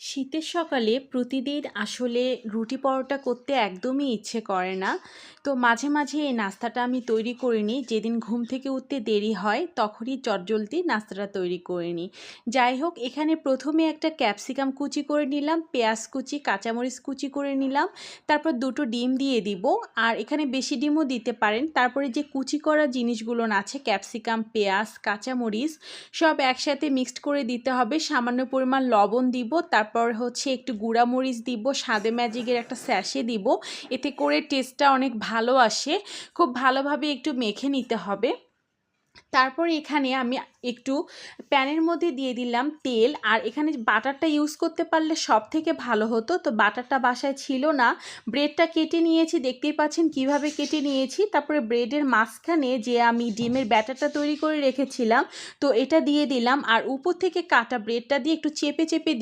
শীতের সকালে প্রতিদিন আসলে রুটি পরোটা করতে একদমই ইচ্ছে করে না। তো মাঝে, মাঝে এই নাস্তাটা আমি তৈরি করে নিই। যেদিন ঘুম থেকে উঠতে দেরি হয় তখনই চটজলদি নাস্তাটা তৈরি করে নিই। যাই হোক এখানে ১ম এ একটা ক্যাপসিকাম কুচি করে নিলাম, পেঁয়াজ কুচি, কাঁচামরিচ কুচি করে নিলাম। তারপর ২ টো ডিম দিয়ে দিব। আর এখানে বেশি ডিমও দিতে পারেন। তারপরে যে কুচি করা জিনিসগুলো আছে ক্যাপসিকাম, পেঁয়াজ, কাঁচামরিচ সব একসাথে মিক্সড করে দিতে হবে। সামান্য পরিমাণ লবণ দিব। তারপর হচ্ছে একটু গুঁড়া মরিচ দিব, স্বাদে ম্যাজিকের একটা স্যাশে দিব। এতে করে টেস্টটা অনেক ভালো আসে। খুব ভালোভাবে একটু মেখে নিতে হবে। তারপর এখানে আমি একটু প্যানের মধ্যে দিয়ে দিলাম তেল, আর এখানে বাটারটা ইউজ করতে পারলে সবথেকে ভালো হতো। তো বাটারটা বাসায় ছিল না। ব্রেডটা কেটে নিয়েছি, দেখতেই পাচ্ছেন কিভাবে কেটে নিয়েছি। তারপরে ব্রেডের মাঝখানে যে আমি ডিমের ব্যাটারটা তৈরি করে রেখেছিলাম, তো এটা দিয়ে দিলাম। আর উপর থেকে কাটা ব্রেডটা দিয়ে একটু চেপে চেপে